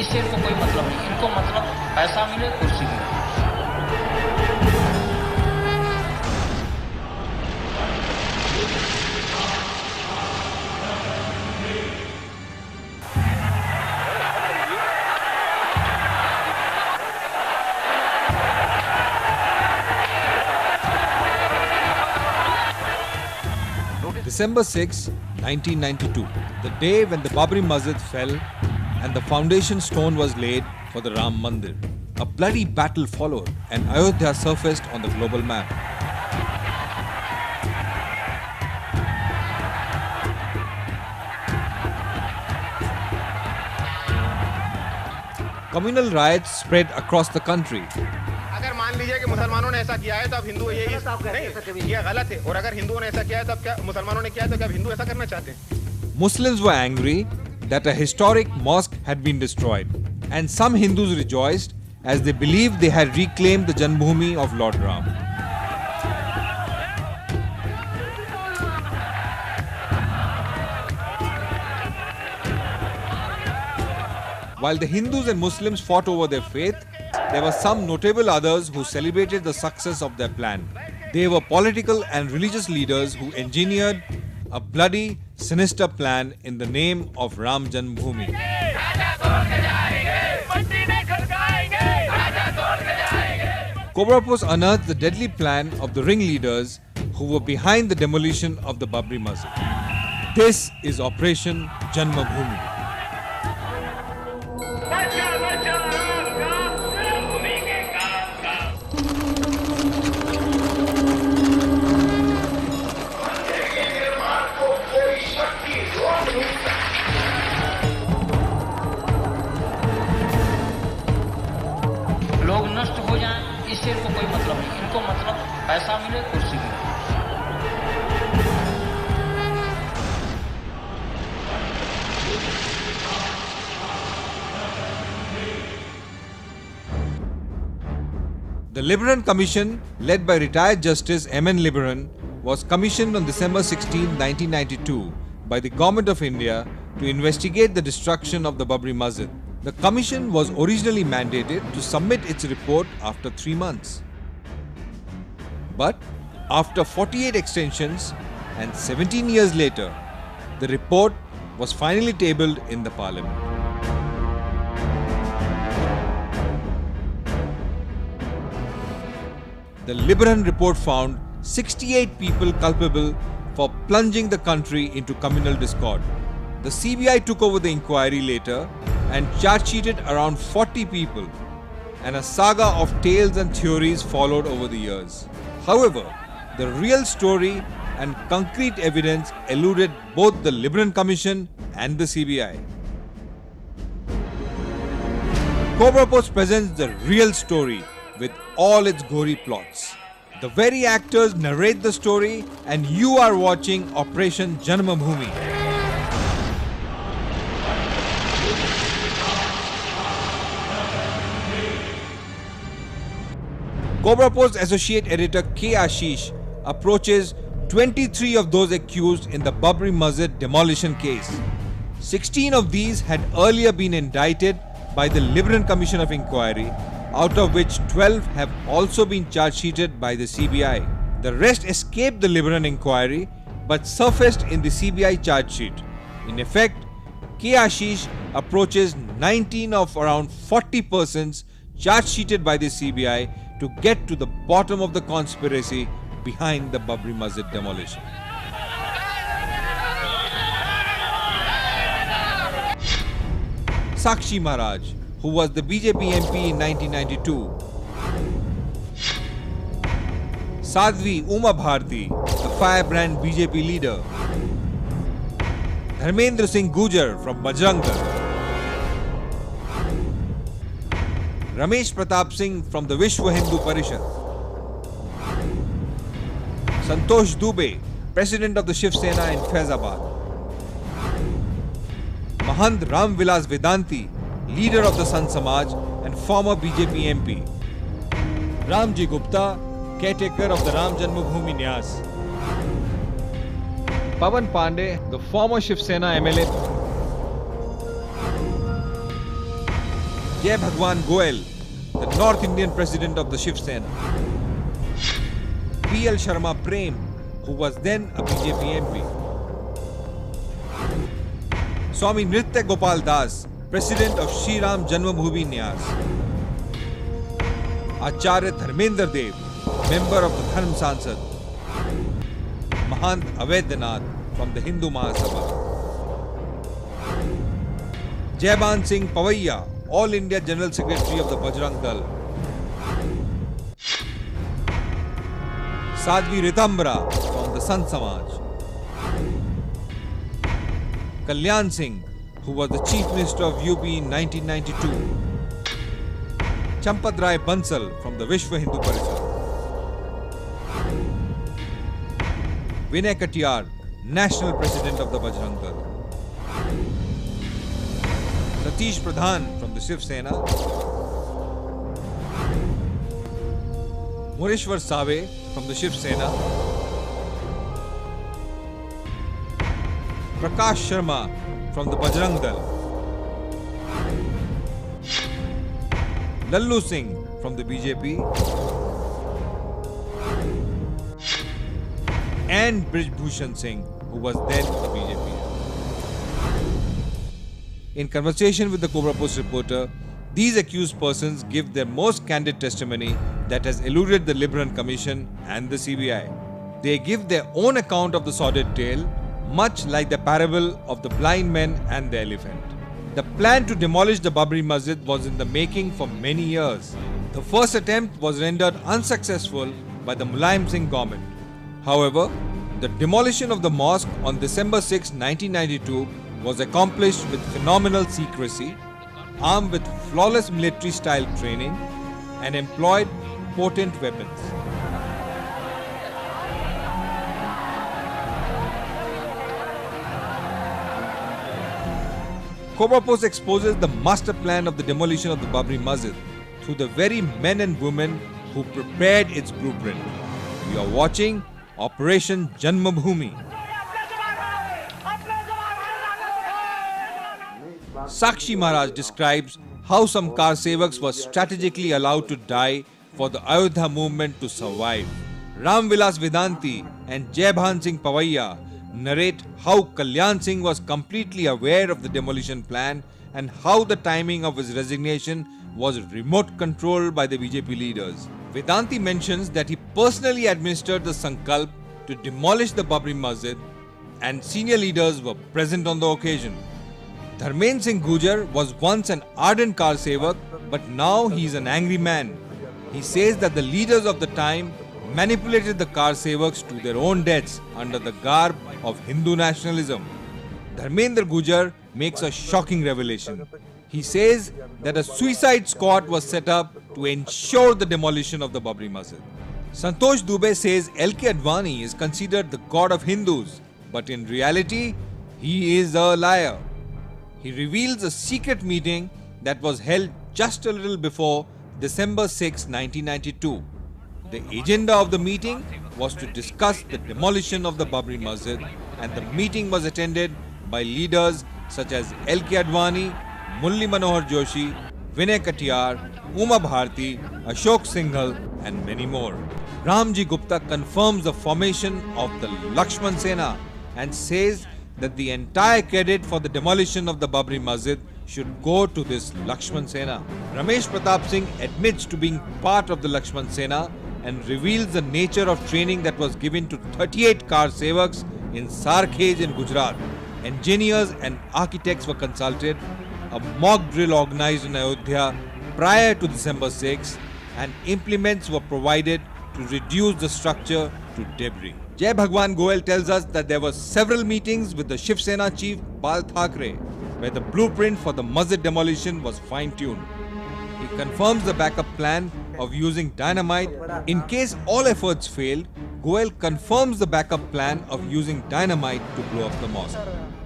इससे इनको कोई मतलब नहीं, इनको मतलब पैसा मिले, कुर्सी मिले। December 6, 1992, the day when the Babri Masjid fell and the foundation stone was laid for the Ram Mandir. A bloody battle followed and Ayodhya surfaced on the global map. Communal riots spread across the country. अगर मान लीजिए कि मुसलमानों ने ऐसा किया है तो अब हिंदू ये गलत है, और अगर हिंदुओं ने ऐसा किया है तो अब क्या मुसलमानों ने किया है तो क्या हिंदू ऐसा करना चाहते हैं? Muslims were angry that a historic mosque had been destroyed, and some Hindus rejoiced as they believed they had reclaimed the Janmabhoomi of Lord Ram. While the Hindus and Muslims fought over their faith, there were some notable others who celebrated the success of their plan. They were political and religious leaders who engineered a bloody, sinister plan in the name of Ram Janmabhoomi. Cobra Post unearthed the deadly plan of the ringleaders who were behind the demolition of the Babri Masjid. This is Operation Janmabhoomi. लोग नष्ट हो जाएं, इससे इनको कोई मतलब नहीं, इनको मतलब पैसा मिले, कुर्सी मिले। The Liberan Commission, led by retired Justice M.N. Liberan, was commissioned on December 16, 1992 by the Government of India to investigate the destruction of the Babri Masjid. The commission was originally mandated to submit its report after 3 months. But after 48 extensions and 17 years later, the report was finally tabled in the Parliament. The Liberan report found 68 people culpable for plunging the country into communal discord. The CBI took over the inquiry later and charge-sheeted around 40 people, and a saga of tales and theories followed over the years. However, the real story and concrete evidence eluded both the Liberan Commission and the CBI. Cobra Post presents the real story with all its gory plots. The very actors narrate the story, and you are watching Operation Janmabhoomi. Cobra Post Associate Editor K. Ashish approaches 23 of those accused in the Babri Masjid demolition case. 16 of these had earlier been indicted by the Liberan Commission of Inquiry, out of which 12 have also been charge-sheeted by the CBI. The rest escaped the Liberan inquiry but surfaced in the CBI charge sheet. In effect, K. Ashish approaches 19 of around 40 persons charge-sheeted by the CBI to get to the bottom of the conspiracy behind the Babri Masjid demolition. Sakshi Maharaj, who was the BJP MP in 1992. Sadhvi Uma Bharti, a firebrand BJP leader. Dharmendra Singh Gujar from Bajrang Dal. Ramesh Pratap Singh from the Vishwa Hindu Parishad. Santosh Dubey, President of the Shiv Sena in Faizabad. Mahant Ram Vilas Vedanti, leader of the Sant Samaj and former BJP MP. Ramji Gupta, caretaker of the Ram Janmabhoomi Nyas. Pawan Pandey, the former Shiv Sena MLA. Jai Bhagwan Goel, the North Indian president of the Shiv Sena. P.L. Sharma Prem, who was then a BJP MP. Swami Nritya Gopal Das, president of Shri Ram Janmabhoomi Nyas. Acharya Dharmendra Dev, member of the Dharm Sansad. Mahant Avaidyanath from the Hindu Mahasabha. Jaiban Singh Pavaiya, All India General Secretary of the Bajrang Dal. Sadhvi Ritambra from the Sant Samaj. Kalyan Singh, who was the Chief Minister of UP in 1992. Champat Rai Bansal from the Vishwa Hindu Parishad. Vinay Katiyar, National President of the Bajrang Dal. Satish Pradhan from the Shiv Sena. Mureshwar Save from the Shiv Sena. Prakash Sharma from the Bajrang Dal. Lallu Singh from the BJP. And Brij Bhushan Singh, who was then a BJP. In conversation with the Cobra Post reporter, these accused persons give their most candid testimony that has eluded the Liberan Commission and the CBI. They give their own account of the sordid tale, much like the parable of the blind men and the elephant. The plan to demolish the Babri Masjid was in the making for many years. The first attempt was rendered unsuccessful by the Mulayam Singh government. However, the demolition of the mosque on December 6, 1992 was accomplished with phenomenal secrecy, armed with flawless military-style training, and employed potent weapons. Cobra Post exposes the master plan of the demolition of the Babri Masjid through the very men and women who prepared its blueprint. You are watching Operation Janmabhoomi. Sakshi Maharaj describes how some car sevaks were strategically allowed to die for the Ayodhya movement to survive. Ram Vilas Vedanti and Jaiban Singh Pavaiya narrate how Kalyan Singh was completely aware of the demolition plan and how the timing of his resignation was remote controlled by the BJP leaders. Vedanti mentions that he personally administered the sankalp to demolish the Babri Masjid and senior leaders were present on the occasion. Dharmendra Singh Gujar was once an ardent car sevak, but now he is an angry man. He says that the leaders of the time manipulated the car sevaks to their own deaths under the garb of Hindu nationalism. Dharmendra Gujar makes a shocking revelation. He says that a suicide squad was set up to ensure the demolition of the Babri Masjid. Santosh Dubey says L.K. Advani is considered the god of Hindus, but in reality, he is a liar. He reveals a secret meeting that was held just a little before December 6, 1992. The agenda of the meeting was to discuss the demolition of the Babri Masjid, and the meeting was attended by leaders such as L.K. Advani, Murli Manohar Joshi, Vinay Katiyar, Uma Bharti, Ashok Singhal and many more. Ramji Gupta confirms the formation of the Lakshman Sena and says that the entire credit for the demolition of the Babri Masjid should go to this Lakshman Sena. Ramesh Pratap Singh admits to being part of the Lakshman Sena and reveals the nature of training that was given to 38 car sevaks in Sarkhej in Gujarat. Engineers and architects were consulted, a mock drill organized in Ayodhya prior to December 6, and implements were provided to reduce the structure to debris. Jai Bhagwan Goel tells us that there were several meetings with the Shiv Sena chief Bal Thackeray, where the blueprint for the masjid demolition was fine-tuned. He confirms the backup plan of using dynamite. In case all efforts failed, Goel confirms the backup plan of using dynamite to blow up the mosque.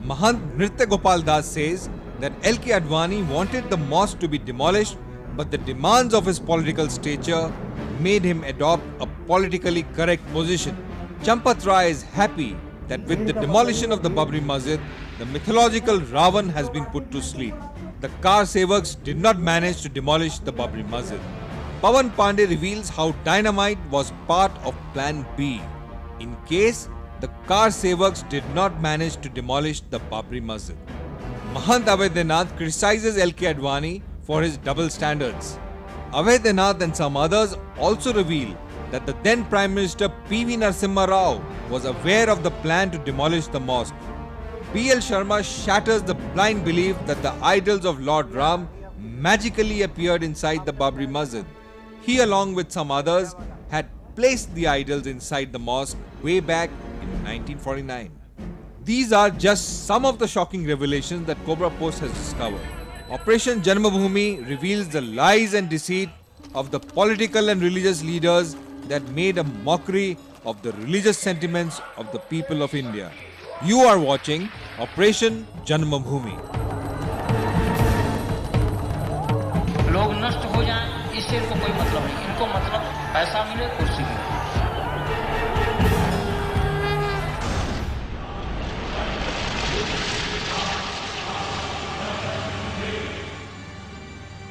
Mahant Nritya Gopal Das says that L.K. Advani wanted the mosque to be demolished, but the demands of his political stature made him adopt a politically correct position. Champat Rai is happy that with the demolition of the Babri Masjid, the mythological Ravan has been put to sleep. the car Sevaks did not manage to demolish the Babri Masjid. Pawan Pandey reveals how dynamite was part of Plan B in case the car Sevaks did not manage to demolish the Babri Masjid. Mahant Abhayanath criticizes L.K. Advani for his double standards. Abhayanath and some others also reveal that the then Prime Minister P.V. Narasimha Rao was aware of the plan to demolish the mosque. P.L. Sharma shatters the blind belief that the idols of Lord Ram magically appeared inside the Babri Masjid. He, along with some others, had placed the idols inside the mosque way back in 1949. These are just some of the shocking revelations that Cobra Post has discovered. Operation Janmabhoomi reveals the lies and deceit of the political and religious leaders that made a mockery of the religious sentiments of the people of India. You are watching Operation Janmabhoomi. लोग नष्ट हो जाएं, इससे इनको कोई मतलब नहीं, इनको मतलब पैसा मिले, कुर्सी मिले।